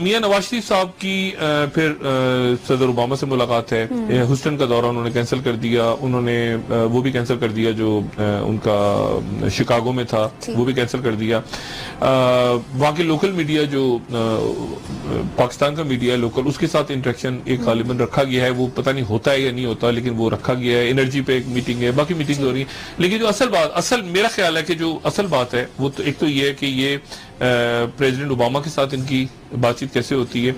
میاں نواز شریف صاحب کی پھر صدر اوباما سے ملاقات ہے. ہیوسٹن کا دورہ انہوں نے کینسل کر دیا, انہوں نے وہ بھی کینسل کر دیا جو ان کا شکاگو میں تھا, وہ بھی کینسل کر دیا. وہاں کے لوکل میڈیا جو پاکستان کا میڈیا ہے لوکل, اس کے ساتھ انٹریکشن ایک غالباً رکھا گیا ہے, وہ پتہ نہیں ہوتا ہے یا نہیں ہوتا, لیکن وہ رکھا گیا ہے. انرجی پہ ایک میٹنگ ہے, باقی میٹنگ ہو رہی ہیں. لیکن جو اصل میرا خیال ہے کہ جو اصل بات ہے وہ تو ایک تو یہ ہے کہ یہ پریزیڈنٹ اوباما کے ساتھ ان کی بات چیت کیسے ہوتی ہے.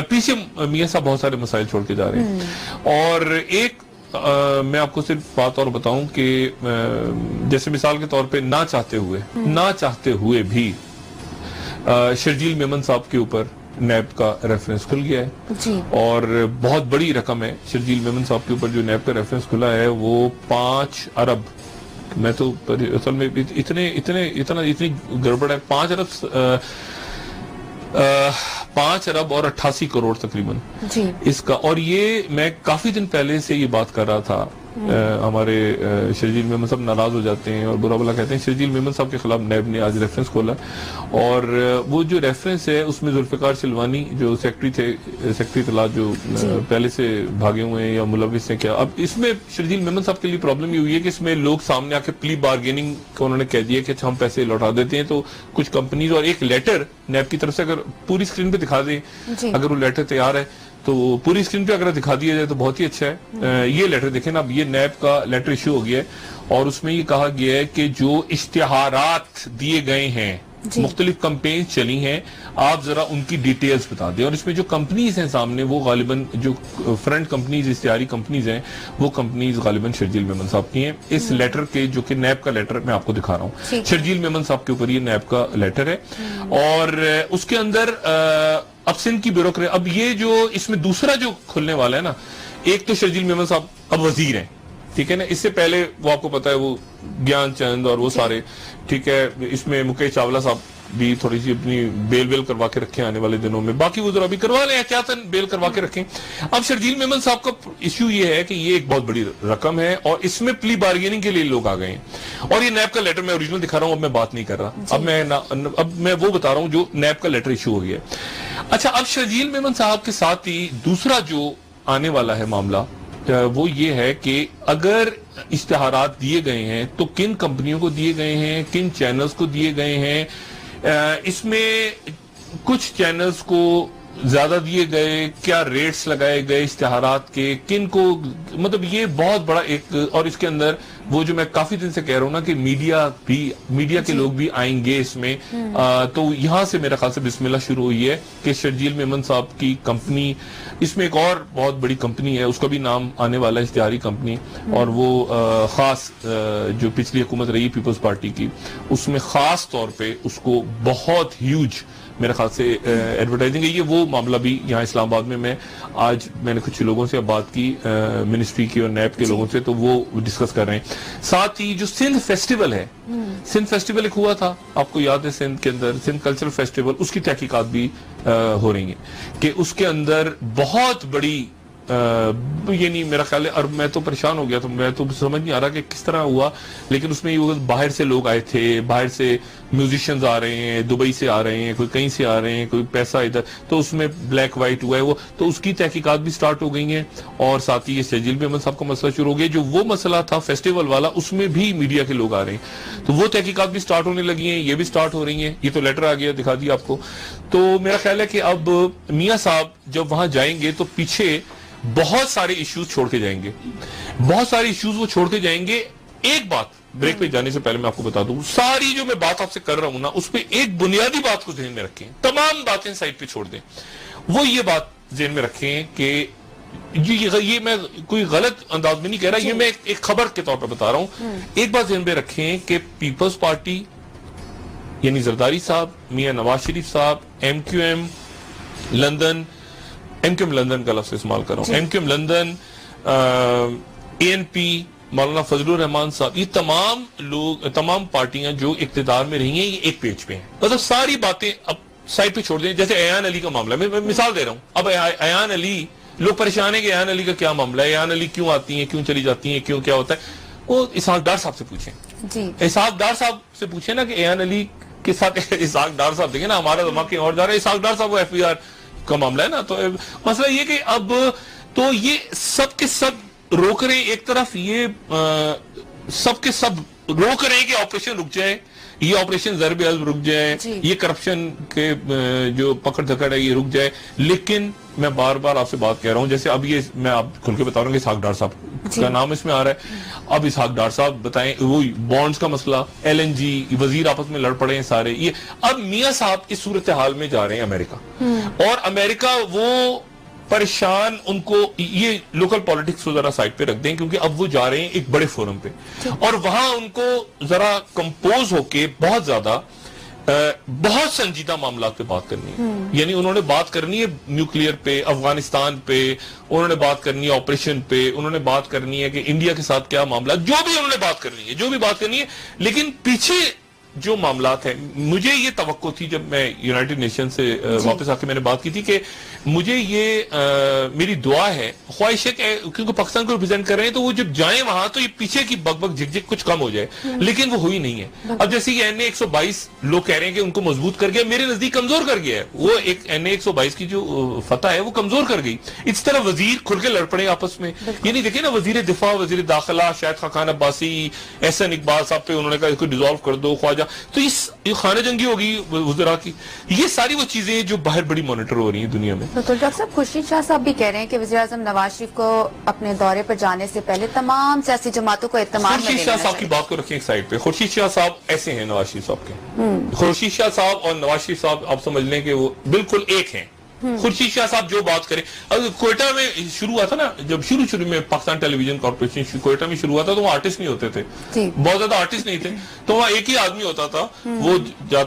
پیچھے میاں صاحب بہت سارے مسائل چھوڑ کے جا رہے ہیں. اور ایک میں آپ کو صرف بات اور بتاؤں کہ جیسے مثال کے طور پہ نہ چاہتے ہوئے بھی شرجیل میمن صاحب کے اوپر نیب کا ریفرنس کھل گیا ہے, اور بہت بڑی رقم ہے. شرجیل میمن صاحب کے اوپر جو نیب کا ریفرنس کھلا ہے وہ 5 ارب, میں تو اصل میں اتنی گڑبڑ ہے, 5 ارب اور 88 کروڑ تقریباً اس کا. اور یہ میں کافی دن پہلے سے یہ بات کر رہا تھا. ہمارے شرجیل میمن صاحب ناراض ہو جاتے ہیں اور برا بلا کہتے ہیں. شرجیل میمن صاحب کے خلاف نیب نے آج ریفرنس کھولا, اور وہ جو ریفرنس ہے اس میں ذوالفقار سلوانی جو سیکٹری اطلاعات جو پہلے سے بھاگے ہوئے ہیں یا ملوث ہیں, کیا اب اس میں شرجیل میمن صاحب کے لیے پرابلم یہ ہوئی ہے کہ اس میں لوگ سامنے آ کے پلی بارگیننگ کو انہوں نے کہہ دیا کہ ہم پیسے لوٹا دیتے ہیں. تو کچھ کمپنیز اور ایک لیٹر نیب کی طرف سے اگر پوری اسکرین پہ دکھا دیں, اگر وہ لیٹر تیار ہے تو پوری اسکرین پہ اگر دکھا دیا جائے تو بہت ہی اچھا ہے. یہ لیٹر دیکھیں نا, اب یہ نیب کا لیٹر ایشو ہو گیا ہے, اور اس میں یہ کہا گیا ہے کہ جو اشتہارات دیے گئے ہیں, مختلف کمپینز چلی ہیں, آپ ذرا ان کی ڈیٹیلز بتا دیں. اور اس میں جو کمپنیز ہیں سامنے وہ غالباً جو فرنٹ کمپنیز, اشتہاری کمپنیز ہیں, وہ کمپنیز غالباً شرجیل میمن صاحب کی ہیں. اس لیٹر کے جو کہ نیب کا لیٹر میں آپ کو دکھا رہا ہوں, شرجیل میمن صاحب کے اوپر یہ نیب کا لیٹر ہے. اور اس کے اندر اب سندھ کی بیوروکریسی, اب یہ جو اس میں دوسرا جو کھلنے والا ہے نا, ایک تو شرجیل میمن صاحب اب وزیر ہیں, ٹھیک ہے نا. اس سے پہلے وہ آپ کو پتا ہے وہ گیان چند اور وہ سارے, ٹھیک ہے. اس میں مکیش چاولہ صاحب بھی تھوڑی سی اپنی بیل کروا کے رکھیں آنے والے دنوں میں, باقی وہ ذرا بھی کروا لیں, احتیاطاً بیل کروا کے رکھیں. اب شرجیل میمن صاحب کا ایشو یہ ہے کہ یہ ایک بہت بڑی رقم ہے, اور اس میں پلی بارگیننگ کے لیے لوگ آ گئے ہیں. اور یہ نیب کا لیٹر میں اوریجنل دکھا رہا ہوں, اب میں بات نہیں کر رہا, اب میں وہ بتا رہا ہوں جو نیب کا لیٹر ایشو ہو گیا. اچھا, اب شرجیل میمن صاحب کے ساتھ ہی دوسرا جو آنے والا ہے معاملہ وہ یہ ہے کہ اگر اشتہارات دیے گئے ہیں تو کن کمپنیوں کو دیے گئے ہیں, کن چینلز کو دیے گئے ہیں. اس میں کچھ چینلز کو زیادہ دیے گئے, کیا ریٹس لگائے گئے اشتہارات کے, کن کو, مطلب یہ بہت بڑا ایک. اور اس کے اندر وہ جو میں کافی دن سے کہہ رہا ہوں نا کہ میڈیا کے لوگ بھی آئیں گے اس میں, تو یہاں سے میرا خیال سے بسم اللہ شروع ہوئی ہے کہ شرجیل میمن صاحب کی کمپنی, اس میں ایک اور بہت بڑی کمپنی ہے, اس کا بھی نام آنے والا ہے, اشتہاری کمپنی, اور وہ خاص جو پچھلی حکومت رہی پیپلز پارٹی کی, اس میں خاص طور پہ اس کو بہت ہیوج میرے خیال سے ایڈورٹائزنگ ہے. یہ وہ معاملہ بھی یہاں اسلام آباد میں آج میں نے کچھ لوگوں سے بات کی, منسٹری کی اور نیب کے لوگوں سے, تو وہ ڈسکس کر رہے ہیں. ساتھ ہی جو سندھ فیسٹیول ہے, سندھ فیسٹیول ایک ہوا تھا, آپ کو یاد ہے سندھ کے اندر سندھ کلچرل فیسٹیول, اس کی تحقیقات بھی ہو رہی ہیں کہ اس کے اندر بہت بڑی یعنی میرا خیال ہے, اور میں تو پریشان ہو گیا, تو میں تو سمجھ نہیں آ رہا کہ کس طرح ہوا, لیکن اس میں یہ باہر سے لوگ آئے تھے, باہر سے میوزیشنز آ رہے ہیں, دبئی سے آ رہے ہیں, کوئی کہیں سے آ رہے ہیں, کوئی پیسہ ادھر, تو اس میں بلیک وائٹ ہوا ہے وہ, تو اس کی تحقیقات بھی سٹارٹ ہو گئی ہیں. اور ساتھ ہی یہ شرجیل میمن صاحب کا مسئلہ شروع ہو گیا, جو وہ مسئلہ تھا فیسٹیول والا, اس میں بھی میڈیا کے لوگ آ رہے ہیں, تو وہ تحقیقات بھی سٹارٹ ہونے لگی ہیں, یہ بھی سٹارٹ ہو رہی ہیں. یہ تو لیٹر آ گیا, دکھا دیا آپ کو. تو میرا خیال ہے کہ اب میاں صاحب جب وہاں جائیں گے تو پیچھے بہت سارے ایشوز چھوڑ کے جائیں گے, بہت سارے ایشوز وہ چھوڑ کے جائیں گے. ایک بات بریک پہ جانے سے پہلے میں آپ کو بتا دوں, ساری جو میں بات آپ سے کر رہا ہوں نا, اس پہ ایک بنیادی بات کو ذہن میں رکھیں, تمام باتیں سائڈ پہ چھوڑ دیں. وہ یہ بات ذہن میں رکھیں کہ یہ میں کوئی غلط انداز میں نہیں کہہ رہا, یہ میں ایک خبر کے طور پہ بتا رہا ہوں. ایک بات ذہن میں رکھیں کہ پیپلز پارٹی یعنی زرداری صاحب, میاں نواز شریف صاحب, ایم کیو ایم لندن کا لفظ استعمال کر رہا ہوں, ایم کیو ایم لندن, اے این پی, مولانا فضل الرحمان صاحب, یہ تمام لوگ, تمام پارٹیاں جو اقتدار میں رہی ہیں, یہ ایک پیج پہ ہیں. مطلب ساری باتیں اب سائڈ پہ چھوڑ دیں. جیسے ایان علی کا معاملہ, میں مثال دے رہا ہوں. اب ایان علی, لوگ پریشان ہیں کہ ایان علی کا کیا معاملہ ہے, ایان علی کیوں آتی ہیں, کیوں چلی جاتی ہیں, کیوں کیا ہوتا ہے. وہ اسحاق ڈار صاحب سے پوچھیں, اسحاق ڈار صاحب سے پوچھیں نا کہ ایان علی کے ساتھ اسحاق ڈار صاحب دیکھیں نا, ہمارا دماغ کہیں اور جا رہا ہے, اسحاق ڈار صاحب وہ FBR کا معاملہ ہے نا. تو مسئلہ یہ کہ اب تو یہ سب کے سب روک رہے ہیں, ایک طرف یہ سب کے سب روک رہے ہیں کہ آپریشن رک جائے, یہ آپریشن ضرب عضب رک جائے, یہ کرپشن کے جو پکڑ دھکڑ ہے یہ رک جائے. لیکن میں بار بار آپ سے بات کہہ رہا ہوں, جیسے اب یہ میں آپ کھل کے بتا رہا ہوں کہ اسحاق ڈار صاحب کا نام اس میں آ رہا ہے. اب اسحاق ڈار صاحب بتائیں, وہ بانڈز کا مسئلہ, LNG, وزیر آپس میں لڑ پڑے ہیں سارے. یہ اب میاں صاحب اس صورتحال میں جا رہے ہیں امریکہ, اور امریکہ وہ پریشان, ان کو یہ لوکل پالیٹکس کو ذرا سائڈ پہ رکھ دیں, کیونکہ اب وہ جا رہے ہیں ایک بڑے فورم پہ, اور وہاں ان کو ذرا کمپوز ہو کے بہت زیادہ بہت سنجیدہ معاملات پہ بات کرنی ہے. یعنی انہوں نے بات کرنی ہے نیوکلیئر پہ, افغانستان پہ, انہوں نے بات کرنی ہے آپریشن پہ, انہوں نے بات کرنی ہے کہ انڈیا کے ساتھ کیا معاملات, جو بھی انہوں نے بات کرنی ہے, جو بھی بات کرنی ہے. لیکن پیچھے جو معاملات ہیں, مجھے یہ توقع تھی جب میں یونائٹڈ نیشن سے واپس آ کے میں نے بات کی تھی کہ مجھے یہ میری دعا ہے, خواہش ہے کہ کیونکہ پاکستان کو ریپرزینٹ کر رہے ہیں, تو وہ جب جائیں وہاں تو یہ پیچھے کی بگ بگ جھک جھک کچھ کم ہو جائے. لیکن وہ ہوئی نہیں ہے. اب جیسے یہ NA 122 لوگ کہہ رہے ہیں کہ ان کو مضبوط کر گیا, میرے نزدیک کمزور کر گیا ہے. وہ ایک NA 122 کی جو فتح ہے وہ کمزور کر گئی. اس طرح وزیر کھل کے لڑ پڑے آپس میں. یعنی دیکھیں نا, وزیر دفاع, وزیر داخلہ شاہد خاقان عباسی, احسن اقبال صاحب پہ انہوں نے کہا اس کو ڈیزالو کر دو, خواجہ, تو یہ خانہ جنگی ہوگی وزراء کی. یہ ساری وہ چیزیں جو باہر بڑی مانیٹر ہو رہی ہیں دنیا میں. تو ڈاکٹر صاحب, خورشید شاہ صاحب بھی کہہ رہے ہیں کہ وزیر اعظم نواز شریف کو اپنے دورے پر جانے سے پہلے تمام سیاسی جماعتوں کو اعتماد میں خورشید شاہ صاحب کی بات کو رکھیں ایک سائڈ پہ. خورشید شاہ صاحب ایسے ہیں نواز شریف صاحب کے. خورشید شاہ صاحب اور نواز شریف صاحب آپ سمجھ لیں کہ وہ بالکل ایک ہیں. خورشید شاہ صاحب جو بات کریں, کوئٹہ میں شروع ہوا تھا نا, جب شروع میں پاکستان ٹیلی ویژن کارپوریشن کوئٹہ میں شروع ہوا تھا, تو وہ آرٹسٹ نہیں ہوتے تھے, بہت زیادہ آرٹسٹ نہیں تھے, تو وہاں ایک ہی آدمی ہوتا تھا,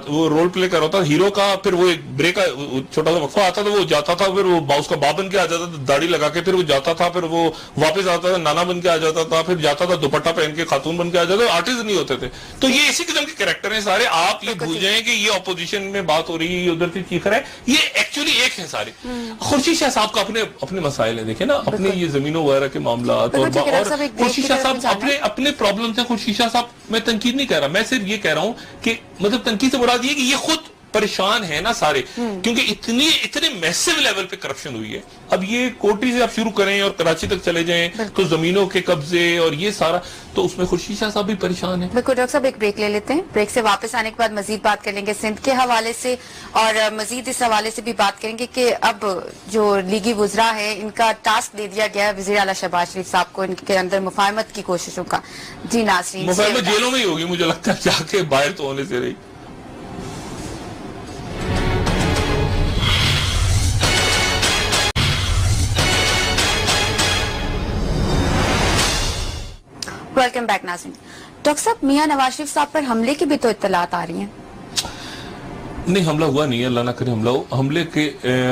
وہ رول پلے کر رہا تھا ہیرو کا, پھر وہ ایک بریک کا چھوٹا سا وقفہ آتا تھا, وہ جاتا تھا, پھر وہ اس کا باپ بن کے آ جاتا تھا داڑھی لگا کے, پھر وہ جاتا تھا, پھر وہ واپس آتا تھا نانا بن کے آ جاتا تھا, پھر جاتا تھا دوپٹہ پہن کے خاتون بن کے آ جاتا تھا. آرٹسٹ نہیں ہوتے تھے. تو یہ اسی قسم کے کریکٹر ہیں سارے. آپ یہ بھول جائیں کہ یہ اپوزیشن میں بات ہو رہی ہے, یہ ادھر سے چیخ رہا ہے, یہ ایکچولی ایک ہیں سارے. خورشید شاہ صاحب کا اپنے مسائل ہیں, دیکھیں نا, اپنے یہ زمینوں وغیرہ کے معاملات, اور خورشید شاہ صاحب اپنے پرابلمز ہیں. خورشید شاہ صاحب, میں تنقید نہیں کہہ رہا, میں صرف یہ کہہ رہا ہوں کہ مطلب تنقید سے مراد یہ کہ یہ خود پریشان ہے نا سارے, کیونکہ اتنے میسو لیول پہ کرپشن ہوئی ہے. اب یہ کوٹری سے آپ شروع کریں اور کراچی تک چلے جائیں تو زمینوں کے قبضے اور یہ سارا, تو اس میں خورشید شاہ صاحب بھی پریشان ہیں. بالکل. ڈاکٹر صاحب ایک بریک لے لیتے ہیں, بریک سے واپس آنے کے بعد مزید بات کر لیں گے سندھ کے حوالے سے, اور مزید اس حوالے سے بھی بات کریں گے کہ اب جو لیگی وزراء ہے ان کا ٹاسک دے دیا گیا ہے وزیر اعلیٰ شہباز شریف صاحب کو, ان کے اندر مفاہمت کی کوششوں کا. جی ناظرین, مفاہمت جیلوں میں ہی ہوگی مجھے لگتا ہے, جا کے باہر تو ہونے سے رہی. ویلکم بیک ناظرین. ڈاکٹر صاحب, میاں نواز شریف صاحب پر حملے کی بھی تو اطلاعات آ رہی ہیں. نہیں, حملہ ہوا نہیں ہے, اللہ نہ کرے حملہ ہو. حملے کے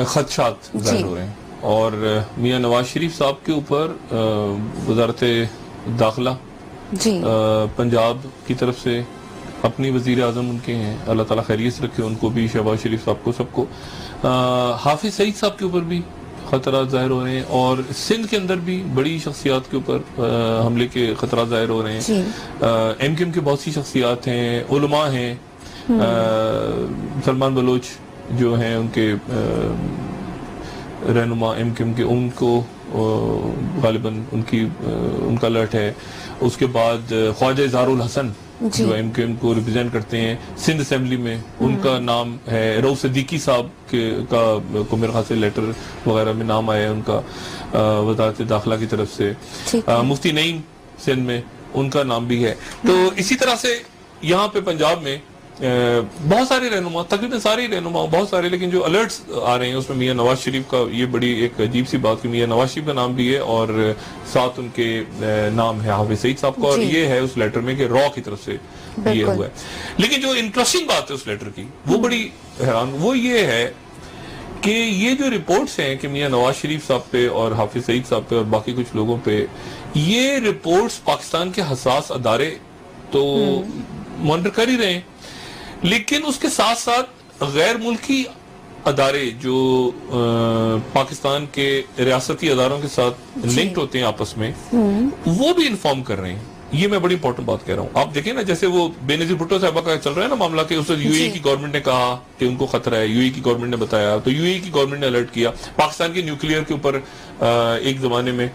خدشات ظاہر ہو رہے ہیں, اور میاں نواز شریف صاحب کے اوپر وزارت داخلہ پنجاب کی طرف سے اپنی وزیر اعظم ان کے ہیں, اللہ تعالیٰ خیریت رکھے ان کو بھی, شہباز شریف صاحب کو, سب کو. حافظ سعید صاحب کے اوپر بھی خطرات ظاہر ہو رہے ہیں, اور سندھ کے اندر بھی بڑی شخصیات کے اوپر حملے کے خطرات ظاہر ہو رہے ہیں. MKM کے بہت سی شخصیات ہیں, علماء ہیں, سلمان بلوچ جو ہیں ان کے رہنما MKM کے, ان کو غالباً ان کا الرٹ ہے. اس کے بعد خواجہ اظہار الحسن جو MKM کو ریپرزینٹ کرتے ہیں سندھ اسمبلی میں, ان کا نام ہے. رؤف صدیقی صاحب کو میرے خیال سے لیٹر وغیرہ میں نام آیا ہے ان کا وزارت داخلہ کی طرف سے. مفتی نعیم سندھ میں ان کا نام بھی ہے. تو اسی طرح سے یہاں پہ پنجاب میں بہت سارے رہنما, تقریباً سارے رہنما, بہت سارے, لیکن جو الرٹس آ رہے ہیں اس میں میاں نواز شریف کا, یہ بڑی ایک عجیب سی بات کہ میاں نواز شریف کا نام بھی ہے اور ساتھ ان کے نام ہے حافظ سعید صاحب کا, اور یہ ہے اس لیٹر میں کہ را کی طرف سے یہ ہوا ہے. لیکن جو انٹرسٹنگ بات ہے اس لیٹر کی, وہ بڑی حیران, وہ یہ ہے کہ یہ جو رپورٹس ہیں کہ میاں نواز شریف صاحب پہ اور حافظ سعید صاحب پہ اور باقی کچھ لوگوں پہ, یہ رپورٹس پاکستان کے حساس ادارے تو مانیٹر کر ہی رہے ہیں, لیکن اس کے ساتھ ساتھ غیر ملکی ادارے جو پاکستان کے ریاستی اداروں کے ساتھ لنکڈ ہوتے ہیں آپس میں, وہ بھی انفارم کر رہے ہیں. یہ میں بڑی امپورٹنٹ بات کہہ رہا ہوں. آپ دیکھیں نا جیسے وہ بے نظیر بھٹو صاحبہ کا چل رہا ہے نا معاملہ کہ اس یو اے کی گورنمنٹ نے کہا کہ ان کو خطرہ ہے, یو اے کی گورنمنٹ نے بتایا, تو یو اے کی گورنمنٹ نے الرٹ کیا. پاکستان کے نیوکلیئر کے اوپر ایک زمانے میں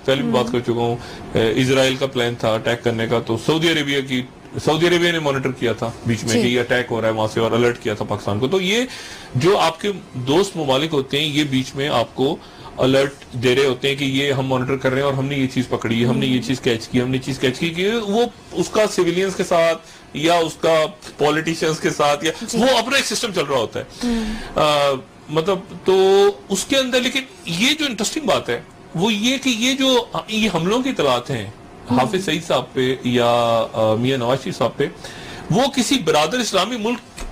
پہلے بھی بات کر چکا ہوں, اسرائیل کا پلان تھا اٹیک کرنے کا, تو سعودی عربیہ نے مانیٹر کیا تھا بیچ میں کہ یہ اٹیک ہو رہا ہے وہاں سے, اور الرٹ کیا تھا پاکستان کو. تو یہ جو آپ کے دوست ممالک ہوتے ہیں یہ بیچ میں آپ کو الرٹ دے رہے ہوتے ہیں کہ یہ ہم مانیٹر کر رہے ہیں اور ہم نے یہ چیز پکڑی ہے, ہم نے یہ چیز کیچ کی, کہ وہ اس کا سویلینز کے ساتھ یا اس کا پولیٹیشنز کے ساتھ یا وہ اپنا ایک سسٹم چل رہا ہوتا ہے. مطلب تو اس کے اندر لیکن یہ جو انٹرسٹنگ بات ہے وہ یہ کہ یہ جو یہ حملوں کی اطلاعات ہیں حافظ سعید صاحب پہ یا میاں نواز شریف صاحب پہ, وہ کسی برادر اسلامی ملک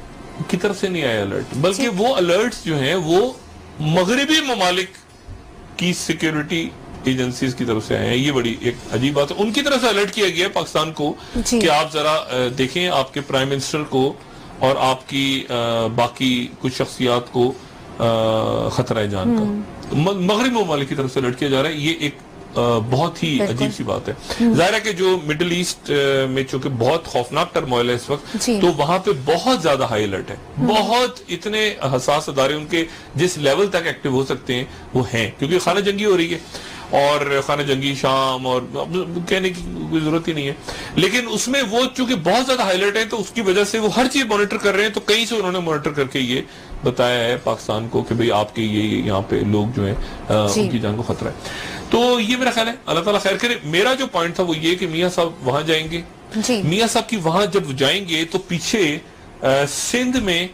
کی طرف سے نہیں آئے الرٹ, بلکہ وہ الرٹس جو ہیں وہ مغربی ممالک کی سیکیورٹی ایجنسیز کی طرف سے آئے ہیں. یہ بڑی ایک عجیب بات ہے. ان کی طرف سے الرٹ کیا گیا پاکستان کو کہ آپ ذرا دیکھیں آپ کے پرائم منسٹر کو اور آپ کی باقی کچھ شخصیات کو خطرہ ہے جان کا. مغربی ممالک کی طرف سے الرٹ کیا جا رہا ہے. یہ ایک بہت ہی عجیب سی بات ہے. ظاہر ہے کہ جو مڈل ایسٹ میں چونکہ بہت خوفناک ٹرموائل ہے اس وقت, تو وہاں پہ بہت زیادہ ہائی الرٹ ہے. بہت اتنے حساس ادارے ان کے جس لیول تک ایکٹیو ہو سکتے ہیں وہ ہیں, کیونکہ خانہ جنگی ہو رہی ہے اور خانہ جنگی شام, اور کہنے کی کوئی ضرورت ہی نہیں ہے. لیکن اس میں وہ چونکہ بہت زیادہ ہائی الرٹ ہیں تو اس کی وجہ سے وہ ہر چیز مانیٹر کر رہے ہیں. تو کہیں سے انہوں نے مانیٹر کر کے یہ بتایا ہے پاکستان کو کہ بھئی آپ کے یہ یہاں پہ لوگ جو ہیں ان کی جان کو خطرہ ہے. تو یہ میرا خیال ہے, اللہ تعالیٰ خیر کرے. میرا جو پوائنٹ تھا وہ یہ کہ میاں صاحب وہاں جائیں گے, میاں صاحب کی وہاں جب جائیں گے تو پیچھے سندھ میں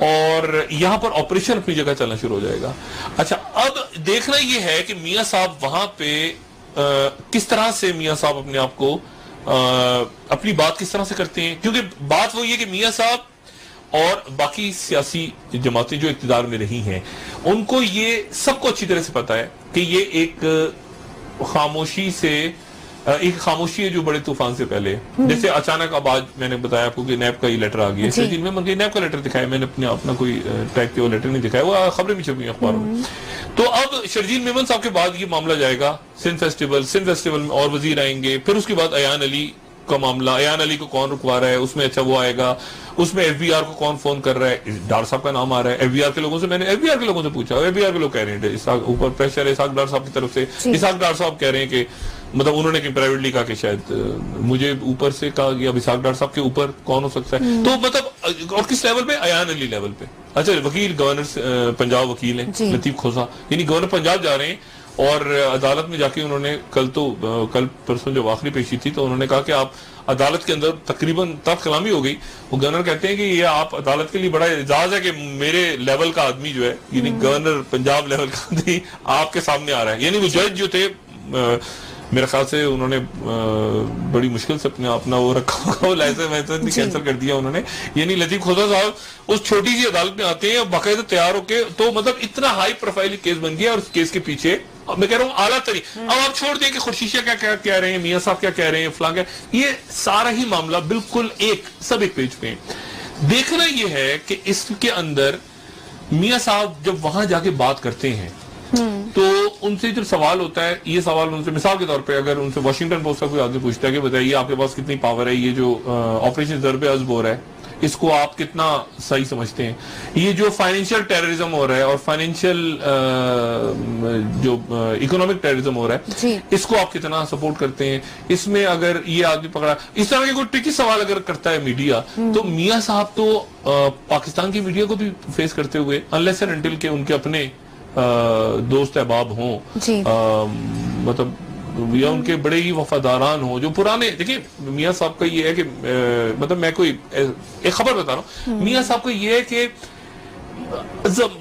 اور یہاں پر آپریشن اپنی جگہ چلنا شروع ہو جائے گا. اچھا, اب دیکھنا یہ ہے کہ میاں صاحب وہاں پہ کس طرح سے میاں صاحب اپنے آپ کو اپنی بات کس طرح سے کرتے ہیں, کیونکہ بات وہ یہ کہ میاں صاحب اور باقی سیاسی جماعتیں جو اقتدار میں رہی ہیں ان کو یہ سب کو اچھی طرح سے پتا ہے کہ یہ ایک خاموشی ہے جو بڑے طوفان سے پہلے, جیسے اچانک اب آج میں نے بتایا آپ کو کہ نیب کا یہ لیٹر آ گیا ہے, میں نیب کا لیٹر دکھایا, میں نے اپنا کوئی ٹائپ کے وہ لیٹر نہیں دکھایا, وہ خبریں بھی چھپی ہیں اخباروں میں. تو اب شرجیل میمن صاحب کے بعد یہ معاملہ جائے گا سندھ فیسٹیول میں اور وزیر آئیں گے, پھر اس کے بعد ایان علی کا معاملہ, ایان علی کو کون رکوا رہا ہے اس میں, اچھا وہ آئے گا, اس میں ایف بی آر کو کون فون کر رہا ہے, ڈار صاحب کا نام آ رہا ہے. ایف بی آر کے لوگوں سے میں نے ایف بی آر کے لوگوں سے پوچھا, ایف بی آر کے لوگ کہہ رہے ہیں اوپر پریشر ہے اسحاق ڈار صاحب کی طرف سے. اسحاق ڈار صاحب کہہ رہے ہیں کہ مطلب انہوں نے کہ پرائیویٹلی کہا کہ شاید مجھے اوپر سے کہا گیا, اب اسحاق ڈار صاحب کے اوپر کون ہو سکتا ہے. تو مطلب اور کس لیول پہ, ایان علی لیول پہ. اچھا, وکیل گورنر پنجاب وکیل ہیں لطیف کھوسا, یعنی گورنر پنجاب جا رہے ہیں اور عدالت میں جا کے انہوں نے کل پرسوں جب آخری پیشی تھی تو انہوں نے کہا کہ آپ عدالت کے اندر تقریباً تلخ کلامی ہو گئی. وہ گورنر کہتے ہیں کہ یہ آپ عدالت کے لیے بڑا اعزاز ہے کہ میرے لیول کا آدمی جو ہے, یعنی گورنر پنجاب لیول کا آدمی آپ کے سامنے آ رہا ہے. یعنی وہ جج جو تھے میرے خیال سے انہوں نے بڑی مشکل سے اپنا وہ رکھا ہوگا, وہ لائسنس کینسل کر دیا انہوں نے. یعنی لطیف کھوسا صاحب اس چھوٹی سی عدالت میں آتے ہیں اور باقاعدہ تیار ہو کے, تو مطلب اتنا ہائی پروفائل کیس بن گیا, اور اس کیس کے پیچھے میں کہہ رہا ہوں اعلیٰ ترین. اب آپ چھوڑ دیں کہ خورشیشہ کیا کہہ رہے ہیں, میاں صاحب کیا کہہ رہے ہیں, فلاں کیا, یہ سارا ہی معاملہ بالکل سب ایک پیج پہ. دیکھنا یہ ہے کہ اس کے اندر میاں صاحب جب وہاں جا کے بات کرتے ہیں تو ان سے جب سوال ہوتا ہے, یہ سوال ان سے مثال کے طور پہ اگر ان سے واشنگٹن پوسٹ کا کوئی آدمی پوچھتا ہے کہ بتائیے آپ کے پاس کتنی پاور ہے, یہ جو آپریشن ضرب عضب ہو رہا ہے اس کو آپ کتنا صحیح سمجھتے ہیں, یہ جو فائنینشیل ٹیررزم ہو رہا ہے اور فائنینشیل جو اکنامک ٹیررزم ہو رہا ہے اس کو آپ کتنا سپورٹ کرتے ہیں, اس میں اگر یہ آدمی پکڑا, اس طرح کے کوئی ٹرکی سوال اگر کرتا ہے میڈیا, تو میاں صاحب تو پاکستان کی میڈیا کو بھی فیس کرتے ہوئے انلیس اینڈ انٹل کہ ان کے اپنے دوست احباب ہوں, مطلب یا ان کے بڑے ہی وفاداران ہوں جو پرانے. دیکھیں میاں صاحب کا یہ ہے کہ مطلب میں کوئی ایک خبر بتا رہا ہوں, میاں صاحب کا یہ ہے کہ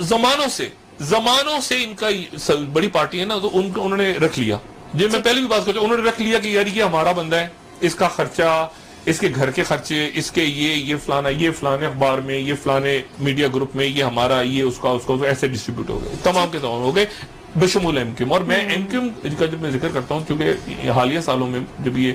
زمانوں سے ان کا بڑی پارٹی ہے نا, تو انہوں نے رکھ لیا, جو میں پہلے بھی بات کرتا ہوں, انہوں نے رکھ لیا کہ یار یہ ہمارا بندہ ہے, اس کا خرچہ, اس کے گھر کے خرچے, اس کے یہ فلانا, یہ فلانے اخبار میں, یہ فلانے میڈیا گروپ میں, یہ ہمارا, یہ اس کا ایسے ڈسٹریبیوٹ ہو گئے, تمام کے تمام ہو گئے بشمول ایم کیو ایم. اور میں ایم کیو ایم کا جب میں ذکر کرتا ہوں, کیونکہ حالیہ سالوں میں جب یہ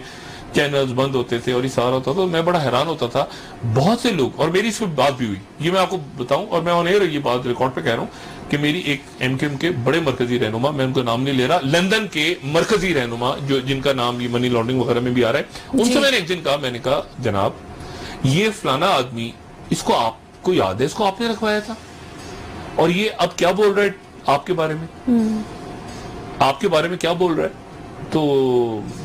چینلز بند ہوتے تھے اور یہ سارا ہوتا تو میں بڑا حیران ہوتا تھا. بہت سے لوگ, اور میری اس پہ بات بھی ہوئی, یہ میں آپ کو بتاؤں, اور میں آن ایئر یہ بات ریکارڈ پہ کہہ رہا ہوں, کہ میری ایک ایم کیو ایم کے بڑے مرکزی رہنما, میں ان کا نام نہیں لے رہا, لندن کے مرکزی رہنما جو جن کا نام یہ منی لانڈرنگ وغیرہ میں بھی آ رہا ہے, ان سے میں نے ایک دن کہا, میں نے کہا جناب یہ فلانا آدمی, اس کو آپ کو یاد ہے, اس کو آپ نے رکھوایا تھا, اور یہ اب کیا بول رہا ہے آپ کے بارے میں, آپ کے بارے میں کیا بول رہا ہے؟ تو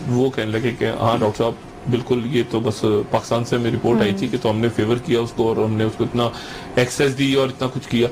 وہ کہنے لگے کہ ہاں ڈاکٹر صاحب بالکل, یہ تو بس پاکستان سے ہمیں رپورٹ آئی تھی کہ تو ہم نے فیور کیا اس کو, اور ہم نے اس کو اتنا ایکسیس دی اور اتنا کچھ کیا.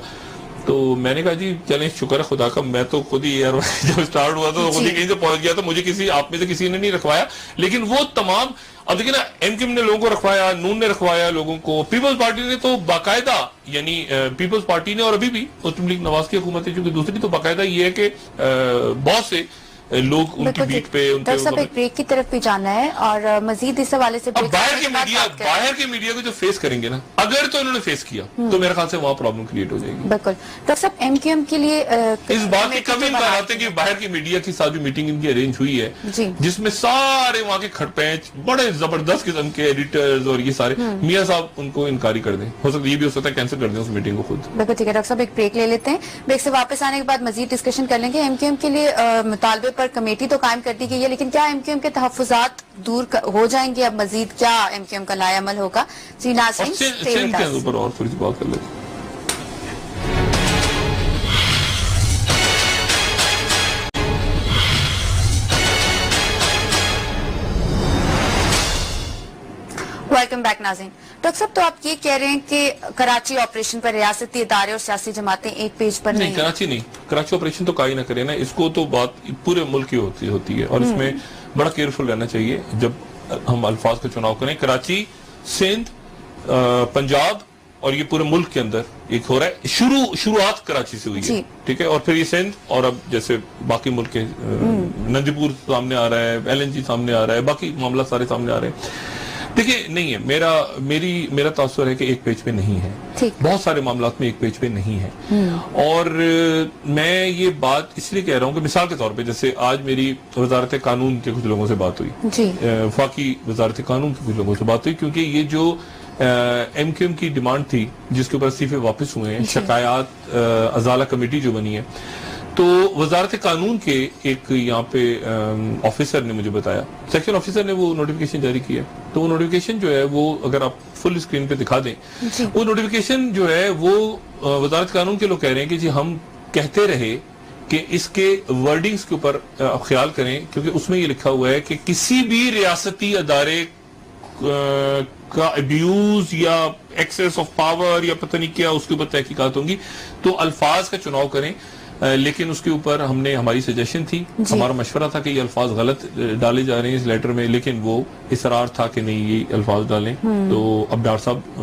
تو میں نے کہا جی چلیں شکر ہے خدا کا, میں تو خود ہی یار جب اسٹارٹ ہوا تو خود ہی کہیں سے پہنچ گیا, تو مجھے کسی آپ میں سے کسی نے نہیں رکھوایا. لیکن وہ تمام, اب دیکھیں نا, ایم کیو ایم نے لوگوں کو رکھوایا, نون نے رکھوایا لوگوں کو, پیپلز پارٹی نے تو باقاعدہ, یعنی پیپلز پارٹی نے, اور ابھی بھی مسلم لیگ نواز کی حکومت ہے چونکہ دوسری, تو باقاعدہ یہ ہے کہ بہت سے لوگ ان کی بیٹ پہ, ان ڈاکٹر صاحب ایک بریک کی طرف بھی جانا ہے, اور مزید اس حوالے سے باہر کے میڈیا کو جو فیس کریں گے نا, اگر تو انہوں نے فیس کیا تو میرے خیال سے وہاں پرابلم کریٹ ہو جائے گی. بالکل. ڈاکٹر صاحب ایم کیو ایم کے لیے اس بات کی کمی بناتے ہیں کہ باہر کی میڈیا کے ساتھ جو میٹنگ ان کی ارینج ہوئی ہے, جس میں سارے وہاں کے کھٹ پینچ بڑے زبردست قسم کے ایڈیٹرز اور یہ سارے, میاں صاحب ان کو انکاری کر دیں, ہو سکتا ہے یہ بھی ہو سکتا ہے کینسل کر دیں اس میٹنگ کو خود. بالکل ٹھیک ہے ڈاکٹر صاحب, ایک بریک لے لیتے ہیں, بریک سے واپس آنے کے بعد مزید ڈسکشن کر لیں گے. ایم کیو ایم کے لیے مطالبے پر کمیٹی تو قائم کر دی گئی ہے, لیکن کیا ایم کیو ایم کے تحفظات دور ہو جائیں گے؟ اب مزید کیا ایم کیو ایم کا لائے عمل ہوگا؟ جی ناظرین, سندھ کے اوپر اور تھوڑی سی بات کر لیتے ہیں. ویلکم بیک ناظرین. ڈاکٹر صاحب تو آپ یہ کہہ رہے ہیں کہ کراچی آپریشن پر ریاستی ادارے اور سیاسی جماعتیں ایک پیج پر نہیں, کراچی نہیں, کراچی آپریشن تو کائی نہ کرے نا, اس کو تو بات پورے ملک کی ہوتی ہے, اور اس میں بڑا کیئرفل رہنا چاہیے جب ہم الفاظ کا چناؤ کریں. کراچی, سندھ, پنجاب اور یہ پورے ملک کے اندر ایک ہو رہا ہے, شروعات کراچی سے ہوئی ہے, ٹھیک ہے, اور پھر یہ سندھ, اور اب جیسے باقی ملک کے نندی پور سامنے آ رہا ہے, ایل این جی سامنے آ رہا ہے, باقی معاملہ سارے سامنے آ رہے ہیں. دیکھیں نہیں ہے, میرا تاثر ہے کہ ایک پیج پہ نہیں ہے, بہت سارے معاملات میں ایک پیج پہ نہیں ہے. اور میں یہ بات اس لیے کہہ رہا ہوں کہ مثال کے طور پہ جیسے آج میری وزارت قانون کے کچھ لوگوں سے بات ہوئی, وفاقی وزارت قانون کے کچھ لوگوں سے بات ہوئی, کیونکہ یہ جو ایم کیو ایم کی ڈیمانڈ تھی جس کے اوپر استعفے واپس ہوئے ہیں, شکایات ازالہ کمیٹی جو بنی ہے, تو وزارت قانون کے ایک یہاں پہ آفیسر نے مجھے بتایا, سیکشن آفیسر نے وہ نوٹیفیکیشن جاری کیا, تو وہ نوٹیفیکیشن جو ہے وہ اگر آپ فل اسکرین پہ دکھا دیں, وہ نوٹیفیکیشن جو ہے وہ وزارت قانون کے لوگ کہہ رہے ہیں کہ جی ہم کہتے رہے کہ اس کے ورڈنگز کے اوپر آپ خیال کریں, کیونکہ اس میں یہ لکھا ہوا ہے کہ کسی بھی ریاستی ادارے کا ابیوز یا ایکسیس آف پاور یا پتہ نہیں کیا اس کے اوپر تحقیقات ہوں گی, تو الفاظ کا چناؤ کریں. لیکن اس کے اوپر ہم نے, ہماری سجیشن تھی, ہمارا مشورہ تھا کہ یہ الفاظ غلط ڈالے جا رہے ہیں اس لیٹر میں, لیکن وہ اصرار تھا کہ نہیں یہ الفاظ ڈالیں. تو اب ڈاکٹر صاحب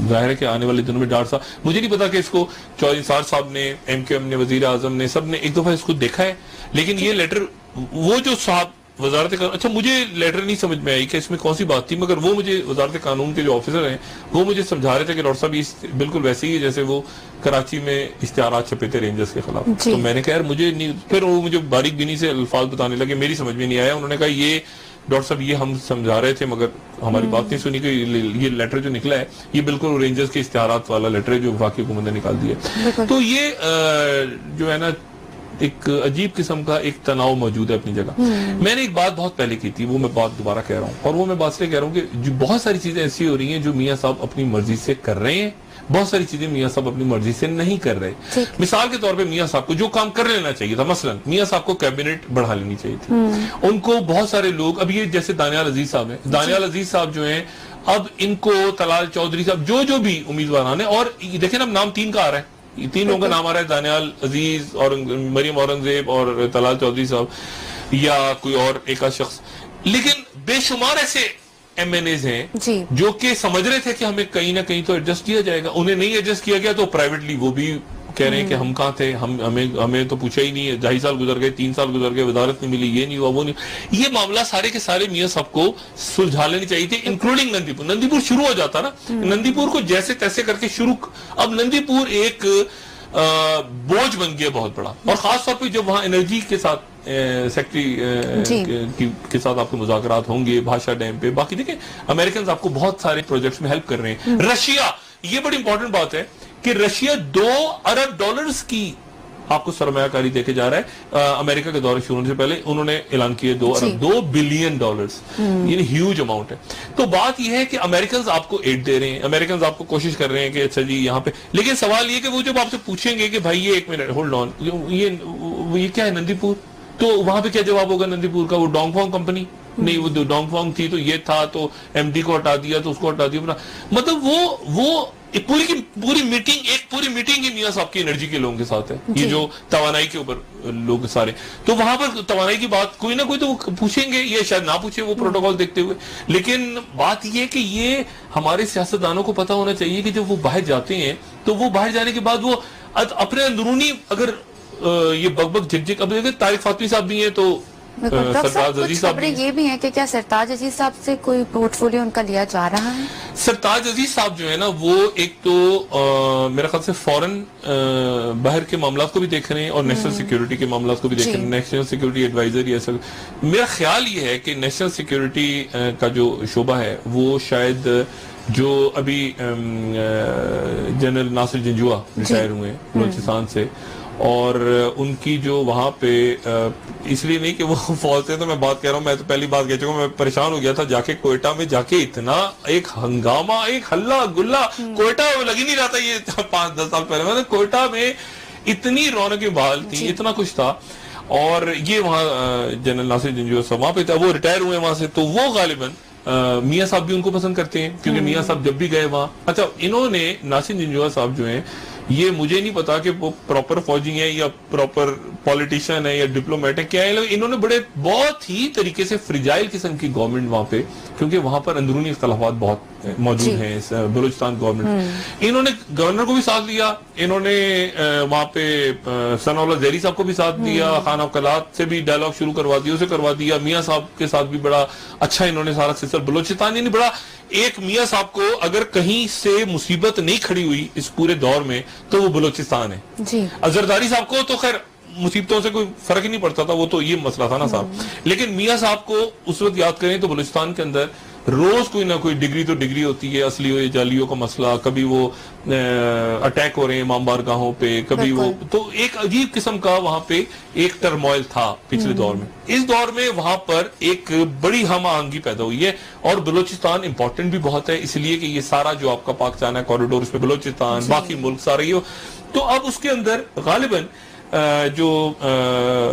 ظاہر ہے کہ آنے والے دنوں میں ڈاکٹر صاحب, مجھے نہیں پتا کہ اس کو چودھری نثار صاحب نے, ایم کیو ایم نے, وزیر اعظم نے, سب نے ایک دفعہ اس کو دیکھا ہے, لیکن یہ لیٹر وہ جو صاحب وزارت قانون, اچھا مجھے لیٹر نہیں سمجھ میں آئی کہ اس میں کون سی بات تھی, مگر وہ مجھے وزارت قانون کے جو آفیسر ہیں وہ مجھے سمجھا رہے تھے کہ ڈاکٹر صاحب یہ بالکل ویسے ہی ہے جیسے وہ کراچی میں اشتہارات چھپے تھے رینجرز کے خلاف. تو میں نے کہا یار مجھے نہیں, پھر وہ مجھے باریک بینی سے الفاظ بتانے لگے, میری سمجھ میں نہیں آیا. انہوں نے کہا یہ ڈاکٹر صاحب یہ ہم سمجھا رہے تھے مگر ہماری بات نہیں سنی کہ یہ لیٹر جو نکلا ہے یہ بالکل رینجرز کے اشتہارات والا لیٹر ہے جو وفاقی حکومت نے نکال دیا. تو یہ جو ہے نا ایک عجیب قسم کا ایک تناؤ موجود ہے اپنی جگہ. میں نے ایک بات بہت پہلے کی تھی, وہ میں بات دوبارہ کہہ رہا ہوں, اور وہ میں بات سے کہہ رہا ہوں کہ جو بہت ساری چیزیں ایسی ہو رہی ہیں جو میاں صاحب اپنی مرضی سے کر رہے ہیں, بہت ساری چیزیں میاں صاحب اپنی مرضی سے نہیں کر رہے. مثال کے طور پہ میاں صاحب کو جو کام کر لینا چاہیے تھا, مثلا میاں صاحب کو کیبنٹ بڑھا لینی چاہیے تھی, ان کو بہت سارے لوگ, اب یہ جیسے دانیال عزیز صاحب ہیں, دانیال عزیز صاحب جو ہیں, اب ان کو طلال چودھری صاحب جو بھی امیدواران ہیں, اور دیکھیں نا نام 3 کا آ رہا ہے, یہ 3 لوگوں کا نام آ رہا ہے, دانیال عزیز اور مریم اورنگزیب اور طلال چودھری صاحب یا کوئی اور ایک شخص, لیکن بے شمار ایسے ایم این ایز ہیں جو کہ سمجھ رہے تھے کہ ہمیں کہیں نہ کہیں تو ایڈجسٹ کیا جائے گا, انہیں نہیں ایڈجسٹ کیا گیا تو پرائیویٹلی وہ بھی کہہ رہے ہیں کہ ہم کہاں تھے, ہمیں تو پوچھا ہی نہیں ہے, 2.5 سال گزر گئے, 3 سال گزر گئے, وزارت نہیں ملی, یہ نہیں ہوا, وہ نہیں. یہ معاملہ سارے کے سارے میاں صاحب کو سلجھا لینی چاہیے تھے, انکلوڈنگ نندی پور. نندی پور شروع ہو جاتا نا, نندی پور کو جیسے تیسے کر کے شروع, اب نندی پور ایک بوجھ بن گیا بہت بڑا, اور خاص طور پہ جب وہاں انرجی کے ساتھ سیکٹری کے ساتھ آپ کے مذاکرات ہوں گے, بھاشا ڈیم پہ, باقی دیکھیں امریکنز آپ کو بہت سارے پروجیکٹس میں ہیلپ کر رہے ہیں. رشیا, یہ بڑی امپورٹنٹ بات ہے کہ رشیا $2 ارب کی آپ کو سرمایہ کاری دے کے جا رہا ہے. امریکہ کے دورے شروع ہونے سے پہلے انہوں نے اعلان کیا $2 بلین, یعنی ہیوج اماؤنٹ ہے. تو بات یہ ہے کہ امریکنز آپ کو ایڈ دے رہے ہیں, امریکنز آپ کو کوشش کر رہے ہیں کہ اچھا جی یہاں پہ, لیکن سوال یہ کہ وہ جب آپ سے پوچھیں گے کہ بھائی یہ 1 منٹ ہولڈ آن, یہ کیا ہے نندی پور, تو وہاں پہ کیا جواب ہوگا نندی پور کا؟ وہ ڈونگ فانگ کمپنی نہیں, وہ ڈونگ فانگ تھی تو یہ تھا, تو ایم ڈی کو ہٹا دیا تو اس کو ہٹا دیا. مطلب وہ پوری کی پوری میٹنگ, ایک پوری میٹنگ ہی میاں صاحب کی انرجی کے لوگوں کے ساتھ ہے, یہ جو توانائی کے اوپر لوگ سارے, تو وہاں پر توانائی کی بات کوئی نہ کوئی تو وہ پوچھیں گے, یہ شاید نہ پوچھیں وہ پروٹوکول دیکھتے ہوئے. لیکن بات یہ ہے کہ یہ ہمارے سیاستدانوں کو پتا ہونا چاہیے کہ جب وہ باہر جاتے ہیں تو وہ باہر جانے کے بعد وہ اپنے اندرونی اگر یہ بگ بگ جھک جھک, اب دیکھیں طارق فاطمی صاحب بھی ہیں تو سرتاج عزیز صاحب خبریں یہ بھی ہیں کہ کیا سرتاج عزیز صاحب سے کوئی پورٹ فولیو ان کا لیا جا رہا ہے؟ سرتاج عزیز صاحب جو ہے نا وہ ایک تو میرا خیال سے فورن باہر کے معاملات کو بھی دیکھ رہے ہیں اور نیشنل سیکیورٹی کے معاملات کو بھی دیکھ رہے ہیں. نیشنل سیکیورٹی ایڈوائزر یہ سب, میرا خیال یہ ہے کہ نیشنل سیکیورٹی کا جو شعبہ ہے وہ شاید جو ابھی جنرل ناصر جنجوعہ ریٹائر ہوئے بلوچستان سے, اور ان کی جو وہاں پہ اس لیے نہیں کہ وہ فوج سے, تو میں بات کہہ رہا ہوں, میں تو پہلی بات کہہ چکا ہوں, میں پریشان ہو گیا تھا جا کے کوئٹہ میں جا کے, اتنا ایک ہنگامہ, ایک ہلا گلا, کوئٹہ لگ ہی نہیں رہا تھا یہ 5-10 سال پہلے. میں نے کوئٹہ میں اتنی رونقیں بحال تھی, اتنا کچھ تھا, اور یہ وہاں جنرل ناصر جنجوعہ صاحب وہاں پہ تھا, وہ ریٹائر ہوئے وہاں سے, تو وہ غالباً میاں صاحب بھی ان کو پسند کرتے ہیں کیونکہ میاں صاحب جب بھی گئے وہاں, اچھا انہوں نے ناصر جنجوعہ صاحب جو ہیں, یہ مجھے نہیں پتا کہ وہ پراپر فوجی ہیں یا پراپر پولیٹیشین ہے یا ڈپلومیٹ ہے کیا ہے, انہوں نے بہت ہی طریقے سے فریجائل قسم کی گورنمنٹ وہاں پہ, کیونکہ وہاں پر اندرونی اختلافات بہت موجود ہیں بلوچستان گورنمنٹ, انہوں نے گورنر کو بھی ساتھ لیا, انہوں نے وہاں پہ ثناء اللہ زہری صاحب کو بھی ساتھ دیا, خانہ اوقلات سے بھی ڈائلاگ شروع کروا دیا, اسے کروا دیا, میاں صاحب کے ساتھ بھی بڑا اچھا انہوں نے سارا سلسلہ بلوچستان, یعنی بڑا ایک میاں صاحب کو اگر کہیں سے مصیبت نہیں کھڑی ہوئی اس پورے دور میں تو وہ بلوچستان ہے. زرداری صاحب کو تو خیر مصیبتوں سے کوئی فرق ہی نہیں پڑتا تھا, وہ تو یہ مسئلہ تھا نا صاحب, لیکن میاں صاحب کو اس وقت یاد کریں تو بلوچستان کے اندر روز کوئی نہ کوئی ڈگری تو ڈگری ہوتی ہے, اصلی و جعلیوں کا مسئلہ, کبھی وہ اٹیک ہو رہے ہیں امام بارگاہوں پہ, کبھی وہ, تو ایک عجیب قسم کا وہاں پہ ایک ٹرموائل تھا پچھلے دور میں. اس دور میں وہاں پر ایک بڑی ہم آہنگی پیدا ہوئی ہے, اور بلوچستان امپورٹنٹ بھی بہت ہے اس لیے کہ یہ سارا جو آپ کا پاک چانا کوریڈور, اس میں بلوچستان باقی ملک سارا یہ, تو اب اس کے اندر غالباً جو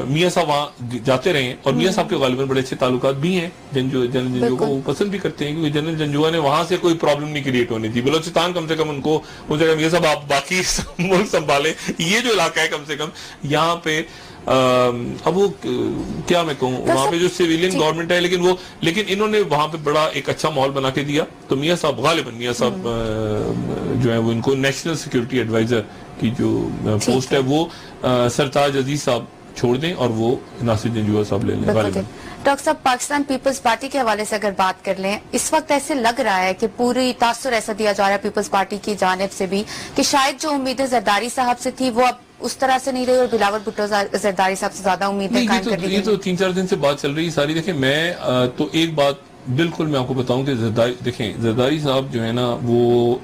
میاں صاحب وہاں جاتے رہے, اور میاں صاحب کے غالباً بڑے اچھے تعلقات بھی ہیں, جنرل جنجوعہ کو وہ پسند بھی کرتے ہیں, کیونکہ جنرل جنجوعہ نے وہاں سے کوئی پرابلم نہیں کریٹ ہونے دی. بلوچستان کم سے کم ان کو میاں صاحب آپ باقی ملک سنبھالیں, یہ جو علاقہ ہے کم سے کم یہاں پہ, اب وہ کیا میں کہوں, وہاں پہ جو سیویلین گورنمنٹ ہے, لیکن انہوں نے وہاں پہ بڑا ایک اچھا ماحول بنا کے دیا. تو میاں صاحب غالباً میاں صاحب جو ہے وہ ان کو نیشنل سیکیورٹی ایڈوائزر کی جو پوسٹ ہے وہ سرتاج عزیز صاحب چھوڑ دیں اور وہ ناصر جنجوعہ صاحب لے لیں. ڈاکٹر صاحب, پاکستان پیپلز پارٹی کے حوالے سے اگر بات کر لیں, اس وقت ایسے لگ رہا ہے کہ پوری تاثر ایسا دیا جا رہا ہے پیپلز پارٹی کی جانب سے بھی کہ شاید جو امیدیں زرداری صاحب سے تھی وہ اب اس طرح سے نہیں رہی, اور بلاول بھٹو زرداری صاحب سے زیادہ امیدیں قائم کر لی. یہ تو 3-4 دن سے بات چل رہی ہے ساری. دیکھیں میں تو ایک بات بالکل میں آپ کو بتاؤں کہ زرداری صاحب جو ہے نا وہ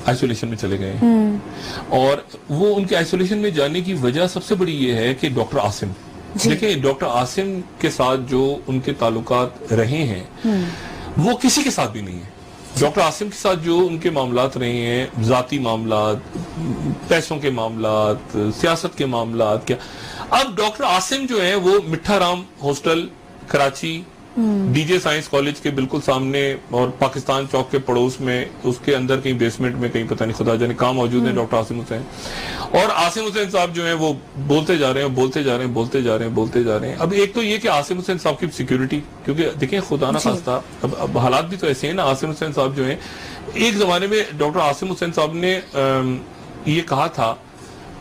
آئسولیشن میں چلے گئے ہیں, اور وہ ان کے آئسولیشن میں جانے کی وجہ سب سے بڑی یہ ہے کہ ڈاکٹر عاصم, دیکھیں ڈاکٹر عاصم کے ساتھ جو ان کے تعلقات رہے ہیں وہ کسی کے ساتھ بھی نہیں ہے. ڈاکٹر عاصم کے ساتھ جو ان کے معاملات رہے ہیں, ذاتی معاملات, پیسوں کے معاملات, سیاست کے معاملات, کیا اب ڈاکٹر عاصم جو ہے وہ مٹھا Ram hostel Karachi D J science college کے بالکل سامنے اور پاکستان چوک کے پڑوس میں, اس کے اندر کہیں بیسمنٹ میں کہیں پتہ نہیں خدا جانے کہاں موجود ہیں ڈاکٹر عاصم حسین. اور عاصم حسین صاحب جو ہیں وہ بولتے جا رہے ہیں. اب ایک تو یہ کہ عاصم حسین صاحب کی سیکیورٹی, کیونکہ دیکھیں خدا نہ خواستہ اب حالات بھی تو ایسے ہیں نا. عاصم حسین صاحب جو ہیں, ایک زمانے میں ڈاکٹر عاصم حسین صاحب نے یہ کہا تھا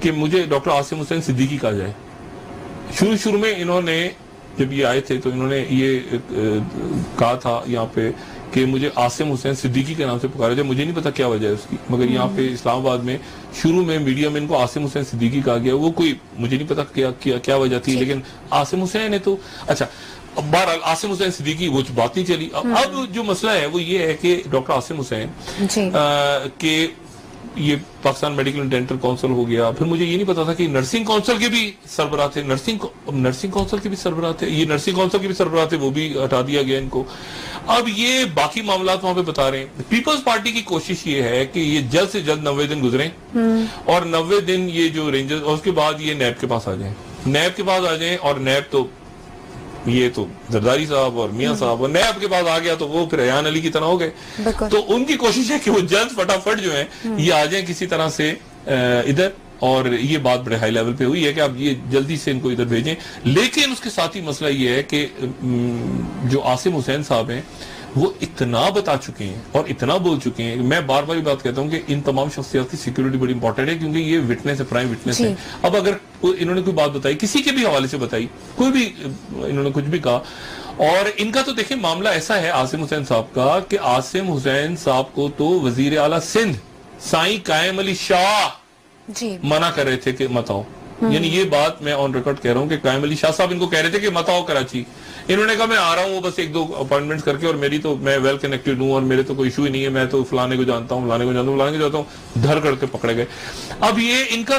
کہ مجھے ڈاکٹر عاصم حسین صدیقی کہا جائے. شروع میں انہوں نے جب یہ آئے تھے تو انہوں نے یہ کہا تھا یہاں پہ کہ مجھے عاصم حسین صدیقی کے نام سے پکارا جائے. مجھے نہیں پتا کیا وجہ ہے اس کی, مگر یہاں پہ اسلام آباد میں شروع میں میڈیا میں ان کو عاصم حسین صدیقی کہا گیا. وہ کوئی مجھے نہیں پتا کیا وجہ تھی, لیکن عاصم حسین ہے تو اچھا. بہرحال عاصم حسین صدیقی وہ بات نہیں چلی. اب جو مسئلہ ہے وہ یہ ہے کہ ڈاکٹر عاصم حسین کہ یہ Pakistan medical and dental council ہو گیا. پھر مجھے یہ نہیں پتا تھا کہ نرسنگ کونسل کے بھی سربراہ تھے, نرسنگ کونسل کے بھی سربراہ تھے, یہ نرسنگ کونسل کے بھی سربراہ تھے, وہ بھی ہٹا دیا گیا ان کو. اب یہ باقی معاملات وہاں پہ بتا رہے ہیں. پیپلز پارٹی کی کوشش یہ ہے کہ یہ جلد سے جلد 90 دن گزریں اور 90 دن یہ جو رینجرز, اور اس کے بعد یہ نیب کے پاس آ جائیں, نیب کے پاس آ جائیں, اور نیب تو یہ تو زرداری صاحب اور میاں صاحب, اور نیب کے پاس آ گیا تو وہ پھر ایان علی کی طرح ہو گئے. تو ان کی کوشش ہے کہ وہ جلد فٹافٹ جو ہے یہ آ جائیں کسی طرح سے ادھر, اور یہ بات بڑے ہائی لیول پہ ہوئی ہے کہ آپ یہ جلدی سے ان کو ادھر بھیجیں. لیکن اس کے ساتھ ہی مسئلہ یہ ہے کہ جو عاصم حسین صاحب ہیں وہ اتنا بتا چکے ہیں اور اتنا بول چکے ہیں. میں بار بار یہ بات کہتا ہوں کہ ان تمام شخصیات کی سیکیورٹی بڑی امپورٹنٹ ہے, کیونکہ یہ وٹنس ہے, پرائم وٹنس ہے. اب اگر انہوں نے کوئی بات بتائی, کسی کے بھی حوالے سے بتائی, کوئی بھی انہوں نے کچھ بھی کہا, اور ان کا تو دیکھیں معاملہ ایسا ہے عاصم حسین صاحب کا کہ عاصم حسین صاحب کو تو وزیر اعلیٰ سندھ سائیں قائم علی شاہ منع کر رہے تھے کہ مت آؤ. یعنی یہ بات میں آن ریکارڈ کہہ رہا ہوں کہ قائم علی شاہ صاحب ان کو کہہ رہے تھے کہ مت آؤ کراچی. انہوں نے کہا میں آ رہا ہوں, وہ بس 1-2 اپوائنٹمنٹس کر کے, اور میری تو میں ویل کنیکٹڈ ہوں اور میرے تو کوئی ایشو ہی نہیں ہے, میں تو فلانے کو جانتا ہوں, فلانے کو جانتا ہوں, فلانے کو جانتا ہوں, دھر کر کے پکڑے گئے. اب یہ ان کا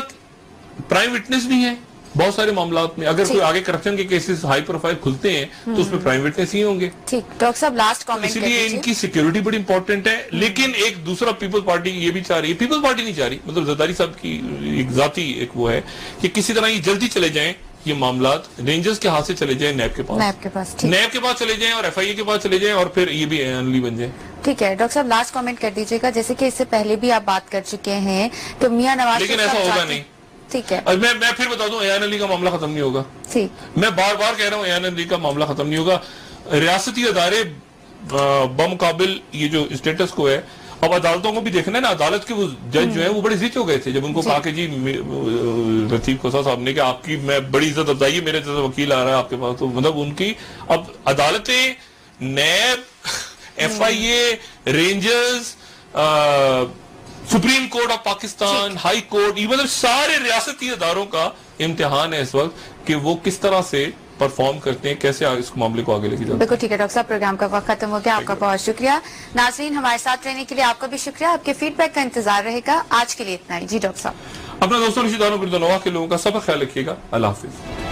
پرائم وٹنس بھی ہے بہت سارے معاملات میں. اگر کوئی آگے کرپشن کے کیسز ہائی پروفائل کھلتے ہیں تو اس میں پرائم وٹنس ہی ہوں گے. ڈاکٹر صاحب لاسٹ کامنٹ, اس لیے ان کی سیکیورٹی بڑی امپورٹنٹ ہے. لیکن ایک دوسرا پیپلز پارٹی یہ بھی چاہ رہی ہے, پیپلز پارٹی نہیں چاہ رہی, مطلب زرداری صاحب کی ایک ذاتی ایک وہ ہے کہ کسی طرح یہ جلدی چلے جائیں, یہ معاملات رینجرز کے ہاتھ سے چلے جائیں نیب کے پاس چلے جائیں اور ایف آئی اے کے پاس چلے جائیں, اور پھر یہ بھی ایان علی بن جائیں. ٹھیک ہے ڈاکٹر صاحب لاسٹ کامنٹ کر دیجیے گا. جیسے کہ اس سے پہلے بھی آپ بات کر چکے ہیں تو میاں نواز, لیکن ایسا ہوگا نہیں. ٹھیک ہے, میں پھر بتا دوں, ایان علی کا معاملہ ختم نہیں ہوگا. میں بار بار کہہ رہا ہوں ایان علی کا معاملہ ختم نہیں ہوگا. ریاستی ادارے بمقابل یہ جو اسٹیٹس کو ہے, اب عدالتوں کو بھی دیکھنا ہے نا. عدالت کے وہ جج جو ہیں وہ بڑے زچ ہو گئے تھے جب ان کو کہا کہ جی لطیف کھوسہ صاحب نے کہ آپ کی میں بڑی عزت افزائی ہے, میرے جیسا وکیل آ رہا ہے آپ کے پاس, تو مطلب ان کی اب عدالتیں, NAB, F I A, rangers, supreme court of Pakistan, high court, یہ مطلب سارے ریاستی اداروں کا امتحان ہے اس وقت کہ وہ کس طرح سے پرفارم کرتے ہیں, کیسے اس معاملے کو آگے لے کے جاتے ہیں. بالکل ٹھیک ہے ڈاکٹر صاحب, پروگرام کا وقت ختم ہو گیا. آپ کا بہت شکریہ. ناظرین ہمارے ساتھ رہنے کے لیے آپ کا بھی شکریہ. آپ کے فیڈ بیک کا انتظار رہے گا. آج کے لیے اتنا ہی. جی ڈاکٹر صاحب, اپنا دوستوں رشتہ داروں کے لوگوں کا سب کا خیال رکھیے گا. اللہ حافظ.